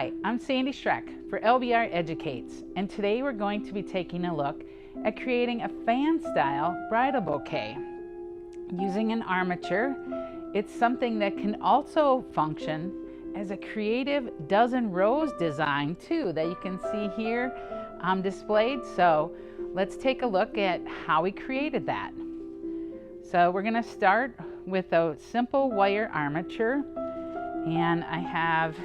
Hi, I'm Sandy Schreck for LBR Educates, and today we're going to be taking a look at creating a fan-style bridal bouquet. Using an armature, it's something that can also function as a creative dozen rose design too, that you can see here displayed. So let's take a look at how we created that. So we're going to start with a simple wire armature, and I have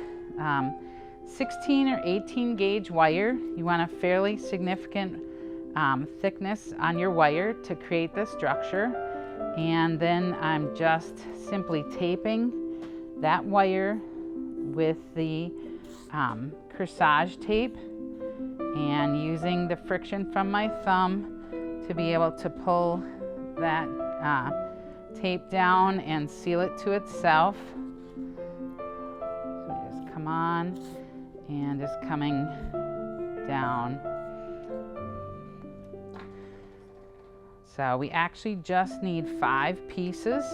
16 or 18 gauge wire. You want a fairly significant thickness on your wire to create the structure, and then I'm just simply taping that wire with the corsage tape and using the friction from my thumb to be able to pull that tape down and seal it to itself. So just come on and just coming down. So we actually just need 5 pieces.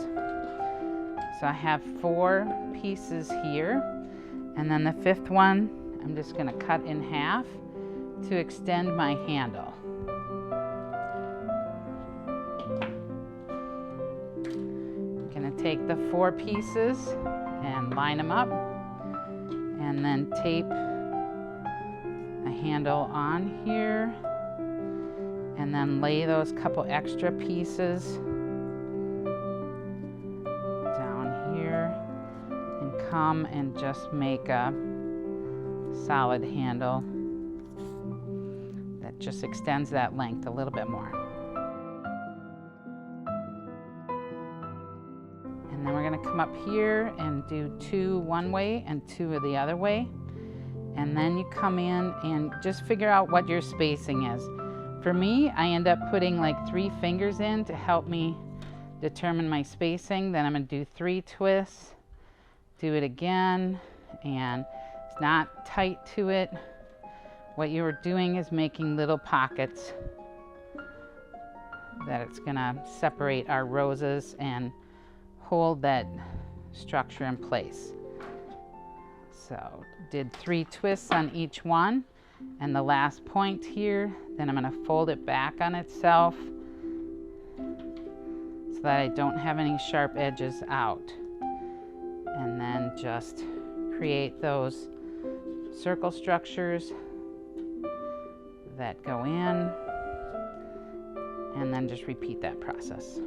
So I have 4 pieces here, and then the 5th one I'm just going to cut in half to extend my handle. I'm going to take the 4 pieces and line them up, and then tape a handle on here, and then lay those couple extra pieces down here and come and just make a solid handle that just extends that length a little bit more. And then we're going to come up here and do 2 one way and 2 the other way. And then you come in and just figure out what your spacing is. For me, I end up putting like 3 fingers in to help me determine my spacing. Then I'm going to do 3 twists, do it again, and it's not tight to it. What you're doing is making little pockets that it's going to separate our roses and hold that structure in place. So did 3 twists on each one, and the last point here, then I'm going to fold it back on itself so that I don't have any sharp edges out, and then just create those circle structures that go in, and then just repeat that process.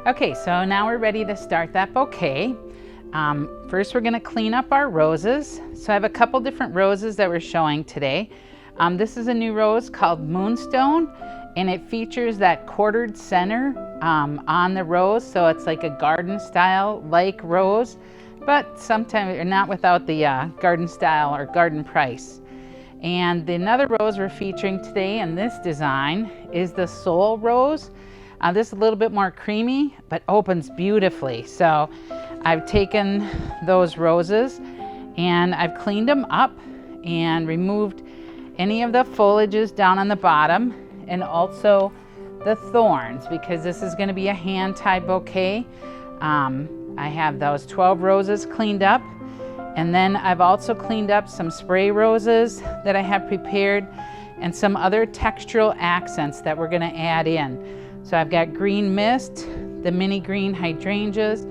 Okay, so now we're ready to start that bouquet. First we're going to clean up our roses. So I have a couple different roses that we're showing today. This is a new rose called Moonstone, and it features that quartered center on the rose, so it's like a garden style like rose, but sometimes not without the garden style or garden price. And another rose we're featuring today in this design is the Soul Rose. This is a little bit more creamy, but opens beautifully. So I've taken those roses and I've cleaned them up and removed any of the foliages down on the bottom, and also the thorns, because this is going to be a hand-tied bouquet. I have those 12 roses cleaned up, and then I've also cleaned up some spray roses that I have prepared and some other textural accents that we're going to add in. So I've got green mist, the mini green hydrangeas,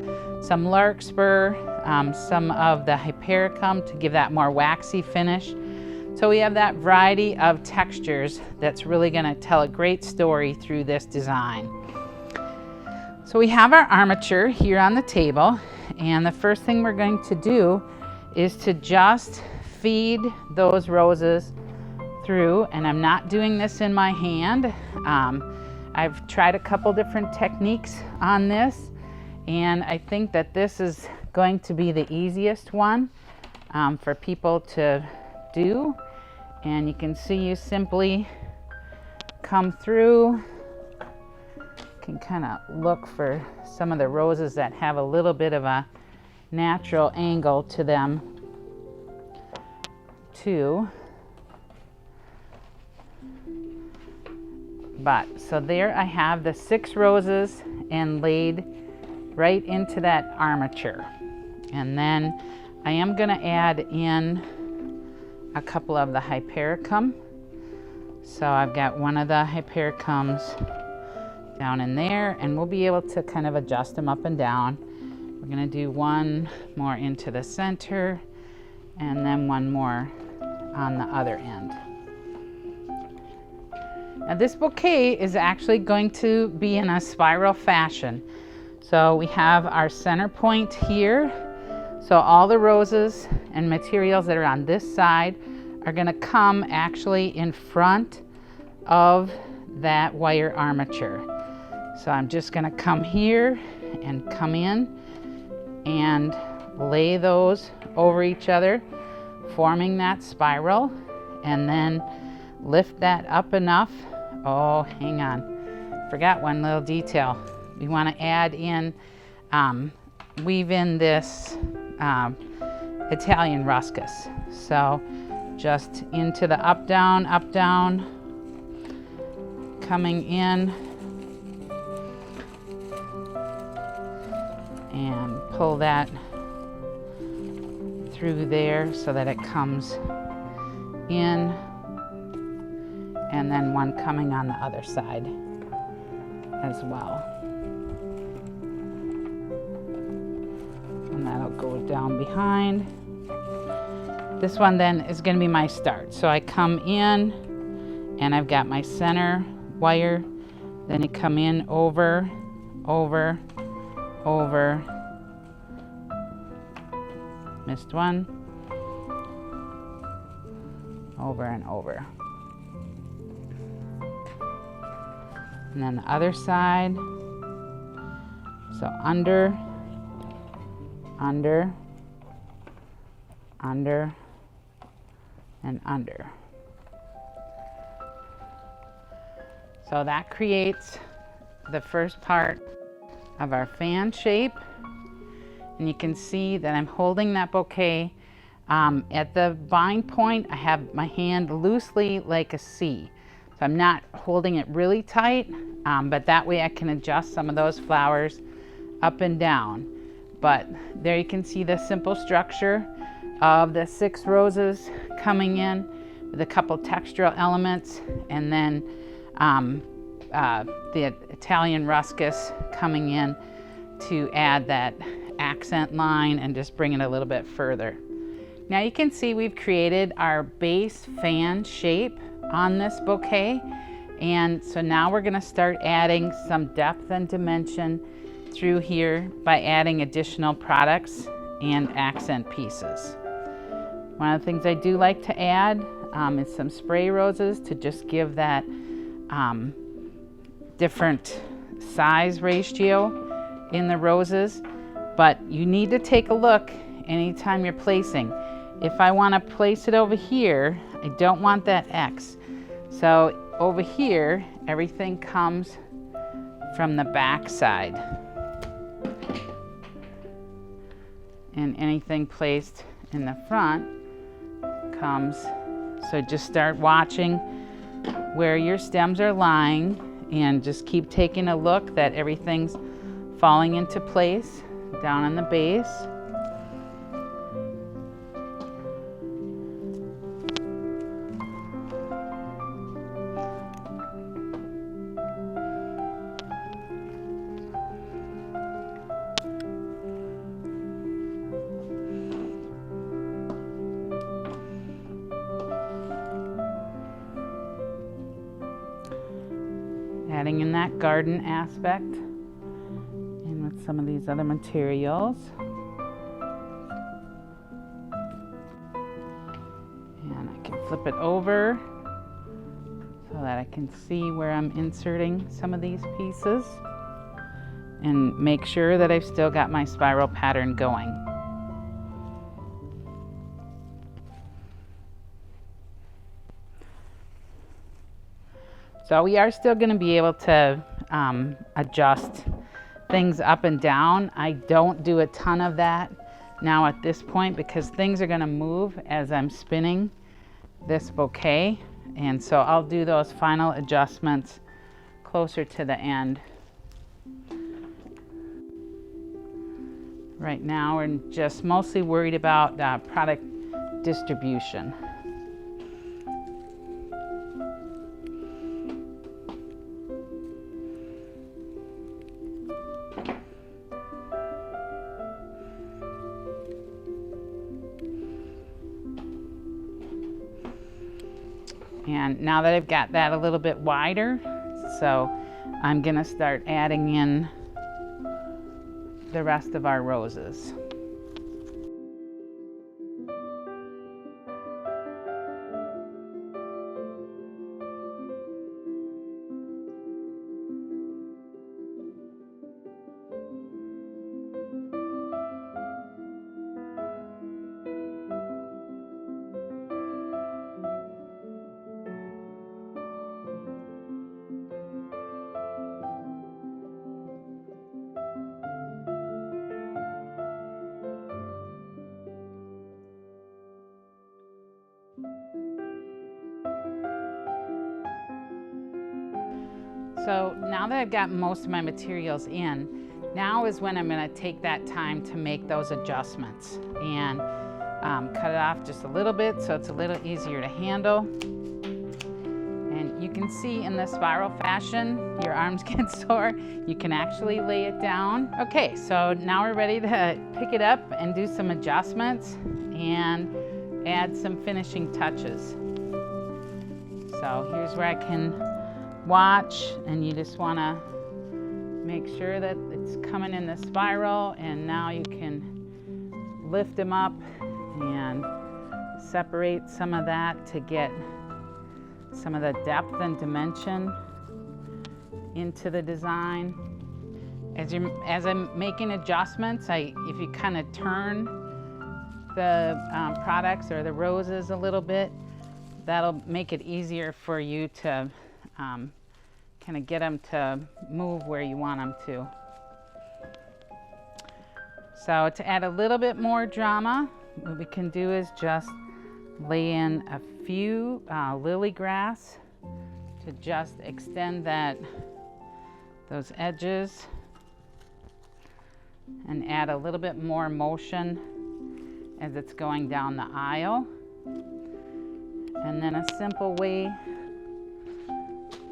some Larkspur, some of the Hypericum to give that more waxy finish. So we have that variety of textures that's really going to tell a great story through this design. So we have our armature here on the table, and the first thing we're going to do is to just feed those roses through, and I'm not doing this in my hand. I've tried a couple different techniques on this, and I think that this is going to be the easiest one for people to do. And you can see, you simply come through, can kind of look for some of the roses that have a little bit of a natural angle to them. 2. But so there I have the 6 roses and laid right into that armature. And then I am going to add in a couple of the Hypericum. So I've got one of the Hypericums down in there, and we'll be able to kind of adjust them up and down. We're going to do one more into the center and then one more on the other end. Now this bouquet is actually going to be in a spiral fashion. So we have our center point here. So all the roses and materials that are on this side are going to come actually in front of that wire armature. So I'm just going to come here and come in and lay those over each other, forming that spiral, and then lift that up enough. Oh, hang on, forgot one little detail. We want to add in, weave in this Italian Ruscus. So just into the up, down, coming in, and pull that through there so that it comes in, and then one coming on the other side as well. And that'll go down behind. This one then is going to be my start. So I come in and I've got my center wire, then you come in over, missed one, over and over. And then the other side, so under, and under. So that creates the first part of our fan shape. And you can see that I'm holding that bouquet. At the bind point, I have my hand loosely like a C. So I'm not holding it really tight, but that way I can adjust some of those flowers up and down. But there you can see the simple structure of the 6 roses coming in with a couple textural elements, and then the Italian Ruscus coming in to add that accent line and just bring it a little bit further. Now you can see we've created our base fan shape on this bouquet, and so now we're going to start adding some depth and dimension through here by adding additional products and accent pieces. One of the things I do like to add is some spray roses to just give that different size ratio in the roses. But you need to take a look anytime you're placing. If I want to place it over here, I don't want that X. So over here, everything comes from the back side. And anything placed in the front comes. So just start watching where your stems are lying and just keep taking a look that everything's falling into place down on the base. Adding in that garden aspect and with some of these other materials. And I can flip it over so that I can see where I'm inserting some of these pieces and make sure that I've still got my spiral pattern going. So we are still going to be able to adjust things up and down. I don't do a ton of that now at this point because things are going to move as I'm spinning this bouquet. And so I'll do those final adjustments closer to the end. Right now we're just mostly worried about product distribution. And now that I've got that a little bit wider, so I'm gonna start adding in the rest of our roses. So now that I've got most of my materials in, now is when I'm going to take that time to make those adjustments and cut it off just a little bit so it's a little easier to handle. And you can see in the spiral fashion, your arms get sore. You can actually lay it down. Okay, so now we're ready to pick it up and do some adjustments and add some finishing touches. So here's where I can watch, and you just want to make sure that it's coming in the spiral, and now you can lift them up and separate some of that to get some of the depth and dimension into the design. As I'm making adjustments, if you kind of turn the products or the roses a little bit, that'll make it easier for you to kind of get them to move where you want them to. So to add a little bit more drama, what we can do is just lay in a few lily grass to just extend those edges and add a little bit more motion as it's going down the aisle. And then a simple way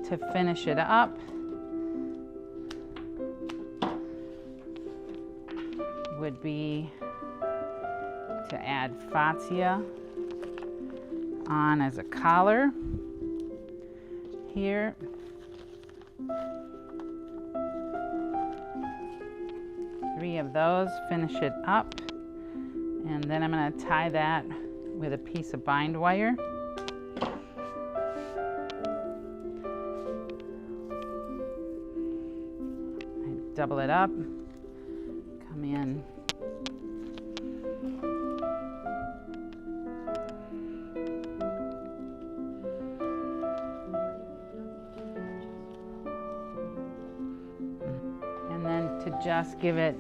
to finish it up would be to add fascia on as a collar here. Three of those, finish it up, and then I'm going to tie that with a piece of bind wire. Double it up, come in, and then to just give it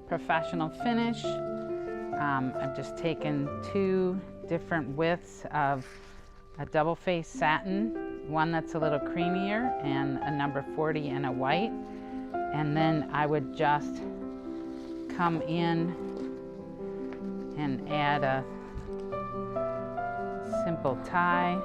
professional finish, I've just taken two different widths of a double face satin, one that's a little creamier and a number 40 and a white. And then I would just come in and add a simple tie.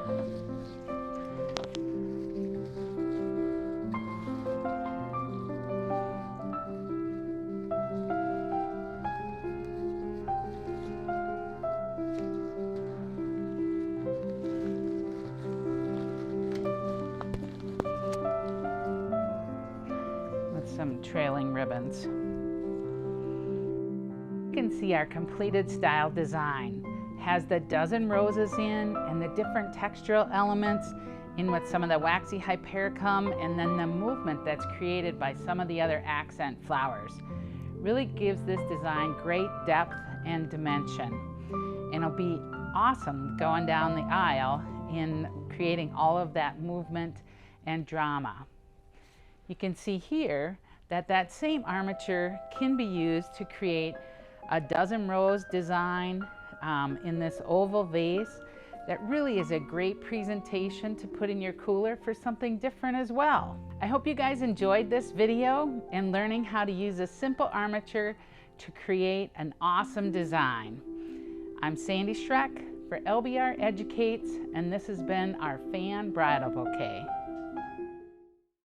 Some trailing ribbons. You can see our completed style design has the dozen roses in and the different textural elements in with some of the waxy Hypericum, and then the movement that's created by some of the other accent flowers. Really gives this design great depth and dimension, and it'll be awesome going down the aisle in creating all of that movement and drama. You can see here that same armature can be used to create a dozen rose design in this oval vase that really is a great presentation to put in your cooler for something different as well. I hope you guys enjoyed this video and learning how to use a simple armature to create an awesome design. I'm Sandy Schreck for LBR Educates, and this has been our fan bridal bouquet.